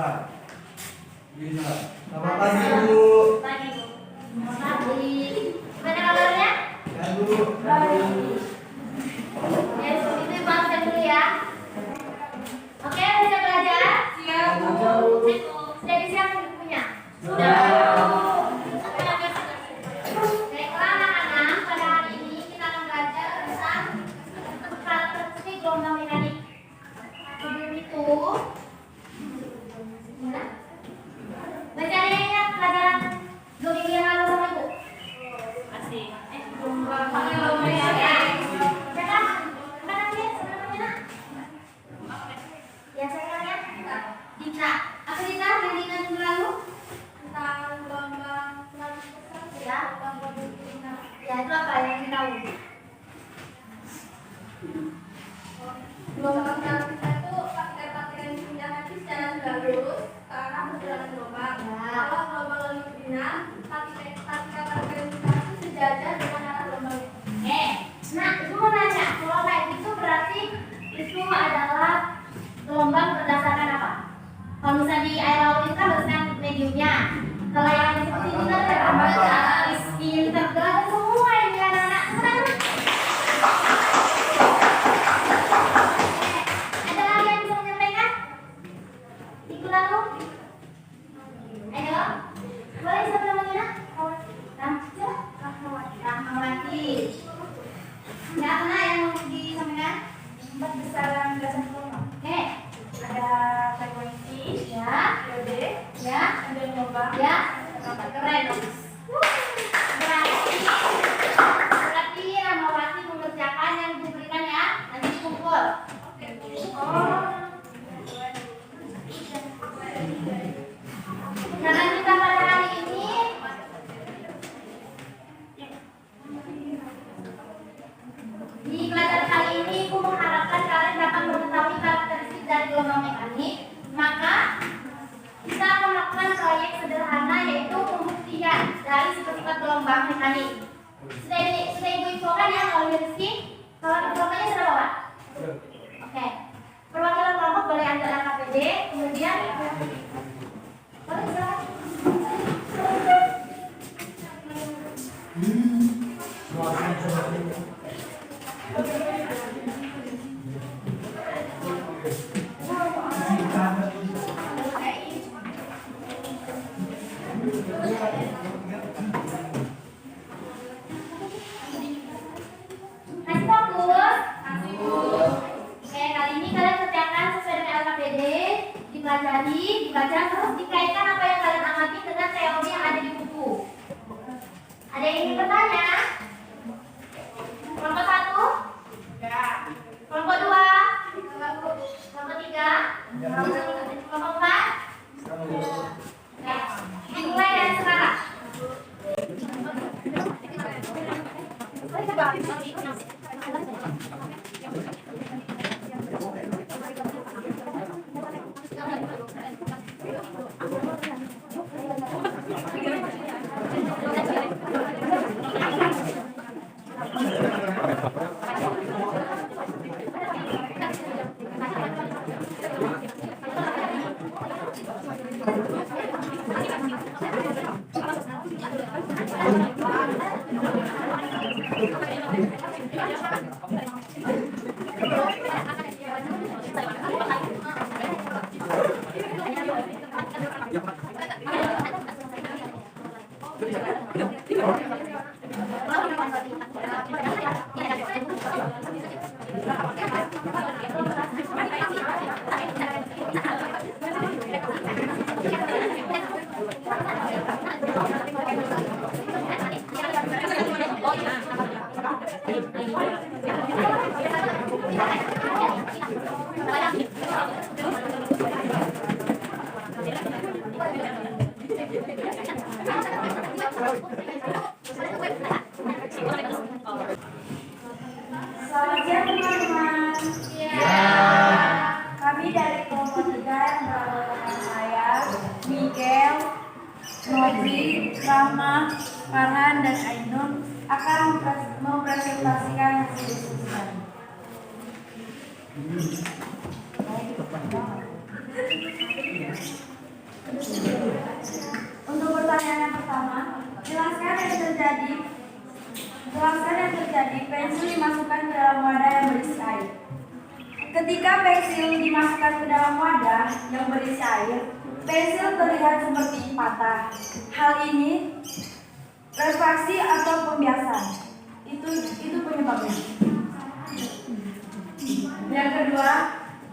Rosa. Bisa. Selamat pagi, Bu. Pagi, Bu. Pagi. Gimana kabarnya? Ya, Bu. Baik. Ya, itu Ibu absen dulu ya. Oke, bisa belajar? Siap, Bu. Sudah disiapkan bukunya? Sudah. Baiklah, anak-anak. Pada hari ini kita akan belajar tentang karakteristik gelombang mekanik. Sebelum itu, baca ingat pelajaran 2 minggu yang lalu sama Ibu? Masih. Gelombang mekanik. Ya, saya Dita. Apa Dita yang diingat minggu lalu? Tentang gelombang ya. Ya, itu apa yang kita tahu? Gelombang kita itu partikel-partikel yang pindah nanti secara lurus ke arah perjalanan gelombang. Kalau gelombang lalu pindah, partikel-partikel yang pindah itu sejajar dengan arah gelombang. Nah, itu mau nanya, kalau kayak gitu berarti itu adalah gelombang berdasarkan apa? Kalau misalnya di air laut itu kan berdasarkan mediumnya. Kalau yang seperti ini kan berdasarkan intergerak semua ini anak-anak. Ada lagi yang bisa menyampaikan? Minggu lalu? Ayo, boleh siapa namanya? Rahmawati. Ya, mana yang mau disampaikan? Besaran dasar gelombang. Ada frekuensi, Ya, periode, ya, ada gelombang, ya. keren. Berarti Rahmawati mengerjakan yang diberikan ya, nanti dikumpul. Karena kita pada hari ini di pelajaran kali ini aku mengharapkan kalian dapat mengetahui karakteristik dari gelombang mekanik. Maka kita akan melakukan proyek sederhana yaitu pembuktian dari sifat-sifat gelombang mekanik. Sudah Ibu infokan ya kalau Rizky? Kalau kelompoknya sudah bawa? Oke. Perwakilan kelompok boleh ambil KPD, kemudian boleh silakan. Masih fokus? Oke, kali ini kalian kerjakan sesuai dengan LKPD, dipelajari, dibaca, terus dikaitkan apa yang kalian amati dengan teori yang ada di buku. Ada yang ingin bertanya? Kelompok 1? Ya. Kelompok 2? Kelompok 3? Kelompok 4? Ya. Dimulai dari sekarang. Selamat siang teman-teman. Kami dari kelompok 3 yang bersama saya, Miguel, Nobri, Rahma, Farhan, dan Ainun akan mempresentasikan hasil diskusi kami. pensil dimasukkan ke dalam wadah yang berisi air. Ketika pensil dimasukkan ke dalam wadah yang berisi air, pensil terlihat seperti patah. Hal ini refraksi atau pembiasan. Itu penyebabnya. Yang kedua,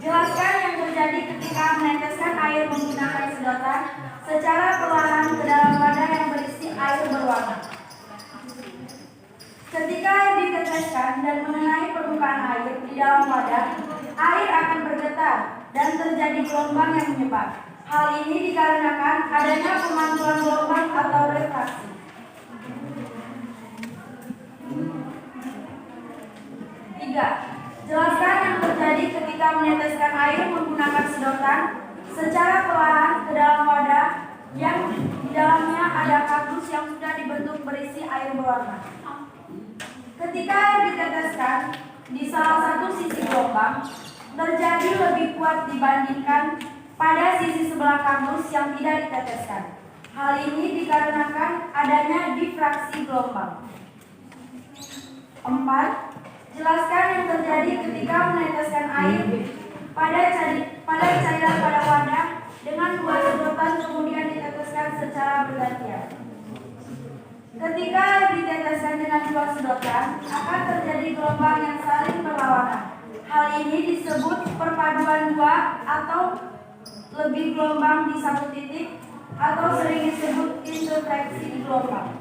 jelaskan yang terjadi ketika meneteskan air menggunakan sedotan secara perlahan ke dalam wadah yang berisi air berwarna. Ketika air diteteskan dan mengenai permukaan air di dalam wadah, air akan bergetar dan terjadi gelombang yang menyebar. Hal ini dikarenakan adanya pemantulan gelombang atau refraksi. 3. Jelaskan yang terjadi ketika meneteskan air menggunakan sedotan secara perlahan ke dalam wadah yang di dalamnya ada kardus yang sudah dibentuk berisi air berwarna. Ketika air diteteskan di salah satu sisi gelombang, terjadi lebih kuat dibandingkan pada sisi sebelah kardus yang tidak diteteskan. Hal ini dikarenakan adanya difraksi gelombang. 4. Jelaskan yang terjadi ketika meneteskan air pada cairan pada wadah dengan dua sedotan kemudian diteteskan secara bergantian. Ketika air diteteskan dengan dua sedotan, akan terjadi gelombang yang saling berlawanan. Hal ini disebut perpaduan dua atau lebih gelombang di satu titik atau sering disebut interfraksi gelombang.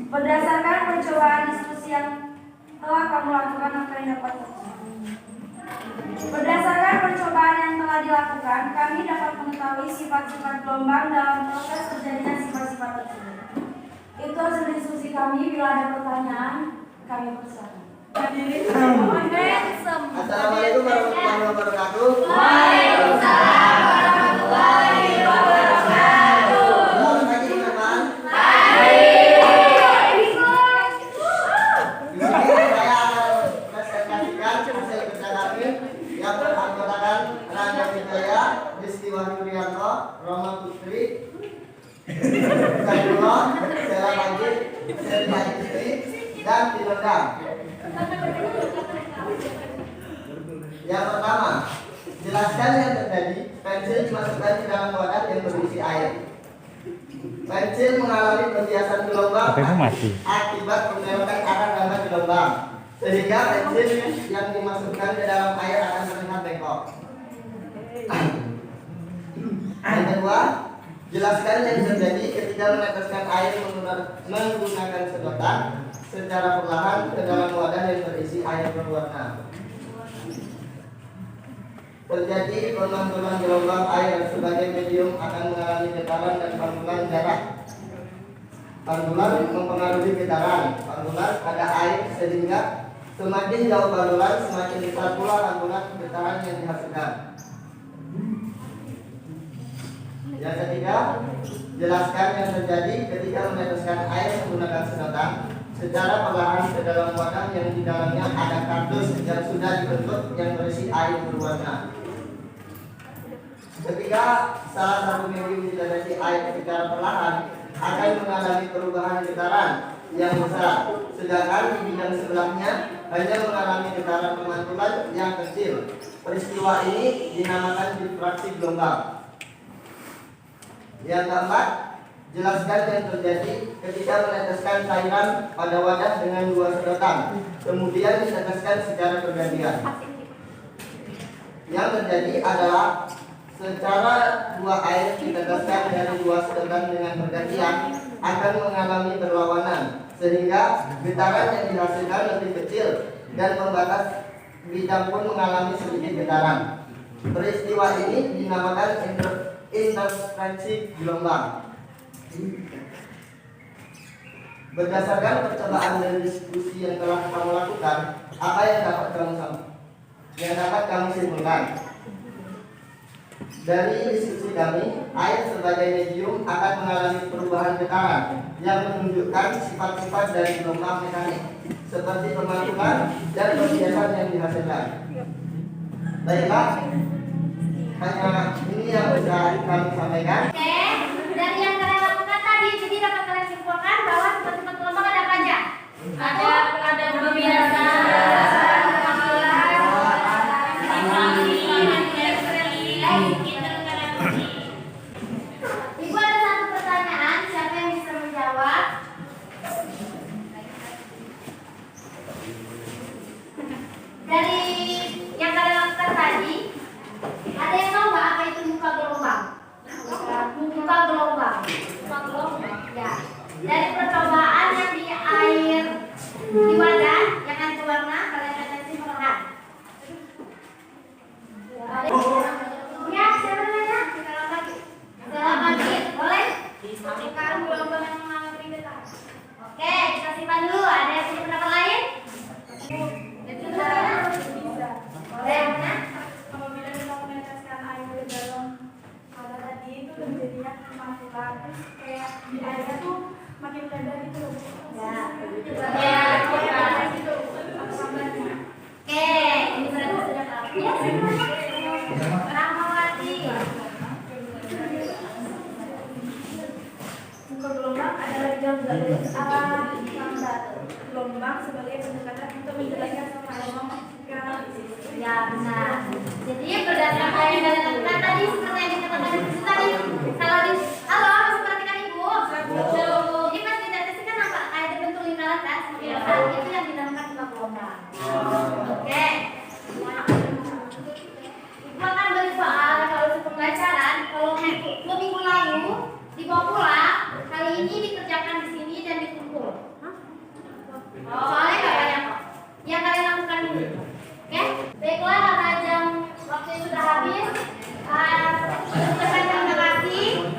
Berdasarkan percobaan diskusi yang telah kamu lakukan, apa yang dapat Berdasarkan percobaan yang telah dilakukan, kami dapat mengetahui sifat-sifat gelombang dalam proses terjadinya sifat-sifat tersebut. Itu hasil diskusi kami. Bila ada pertanyaan, kami persilakan. Assalamualaikum warahmatullahi wabarakatuh. Waalaikumsalam warahmatullahi wabarakatuh. Selamat pagi teman-teman. Di sini saya akan presentasikan hasil kerja kami yang beranggotakan Rangga Wijaya, Rizky Wahyurianto, Roma Putri, Zainullah, Sela Pagi, Selina Istri, dan Tinodam. Yang pertama, jelaskan yang terjadi. Pensil dimasukkan ke dalam wadah yang berisi air. Pensil mengalami pembiasan gelombang akibat membelokan arah gama gelombang, sehingga pensil yang dimasukkan ke dalam air akan terlihat bengkok. Yang kedua, jelaskan yang terjadi ketika meneteskan air menggunakan sedotan secara perlahan ke dalam wadah yang berisi air berwarna. Terjadi pemantulan gelombang air sebagai medium akan mengalami getaran dan pantulan jarak. Pantulan mempengaruhi getaran. Pantulan pada air sehingga semakin jauh pantulan semakin besar pula pantulan getaran yang dihasilkan. Yang ketiga, jelaskan yang terjadi ketika meneteskan air menggunakan sedotan secara perlahan ke dalam wadah yang di dalamnya ada kardus yang sudah dibentuk yang berisi air berwarna. Ketika salah satu medium ditetesi air secara perlahan akan mengalami perubahan getaran yang besar, sedangkan di bidang sebelahnya hanya mengalami getaran pemantulan yang kecil. Peristiwa ini dinamakan difraksi gelombang. Yang keempat, jelaskan yang terjadi ketika meneteskan cairan pada wadah dengan dua sedotan, kemudian diteteskan secara bergantian. Yang terjadi adalah secara dua air diteteskan dari dua sedotan dengan bergantian akan mengalami berlawanan, sehingga getaran yang dihasilkan lebih kecil dan pembatas bidang pun mengalami sedikit getaran. Peristiwa ini dinamakan interferensi gelombang. Berdasarkan percobaan dan diskusi yang telah kamu lakukan, apa yang dapat kamu simpulkan? Dari diskusi kami, air sebagai medium akan mengalami perubahan getaran yang menunjukkan sifat-sifat dari gelombang mekanik seperti pemantulan dan pembiasan yang dihasilkan. Baiklah, hanya ini yang bisa kami sampaikan. Oke, dari yang kalian lakukan tadi, jadi dapat kalian simpulkan bahwa sifat-sifat kelompok ada apa aja? Ada pembiasaan, Ibu ada satu pertanyaan, siapa yang bisa menjawab? Dari yang kalian lakukan tadi, ada yang tahu nggak apa itu muka gelombang? Muka gelombang. Ya. Dari percobaan yang di air di wadah yang ganti warna, kalian akan simpulkan. Ya, siapa namanya? Selamat pagi. Boleh? Sekarang gelombang yang mengalami keribetan. Oke, kita simpan dulu. Ada yang punya pendapat lain? Boleh, mana? Apabila kita meneteskan air ke dalam wadah tadi itu terjadinya kemasukan, terus kayak di airnya tuh makin lebar gitu loh. Ya. Gitu. Apa kabarnya? Oke, ini berarti sudah tahu. Ya, Rahmawati. Muka gelombang adalah gambar gelombang sebagai pendekatan untuk menjelaskan sama gelombang. Ya, benar. Jadi berdasarkan yang kalian lakukan tadi seperti yang dikatakan di situ tadi. Kalau di halo, masih perhatikan Ibu. Jadi pas didetesikan apa? Kayak terbentuk lingkaran kan? Semakin besar itu yang dinamakan muka gelombang. Oke. Ibu akan beri soal kalau untuk pembelajaran. Kalau minggu lalu dibawa pulang, kali ini dikerjakan di sini dan dikumpul. Soalnya nggak banyak kok. Yang kalian lakukan dulu. Oke, baiklah karena jam waktu sudah habis. Terima kasih.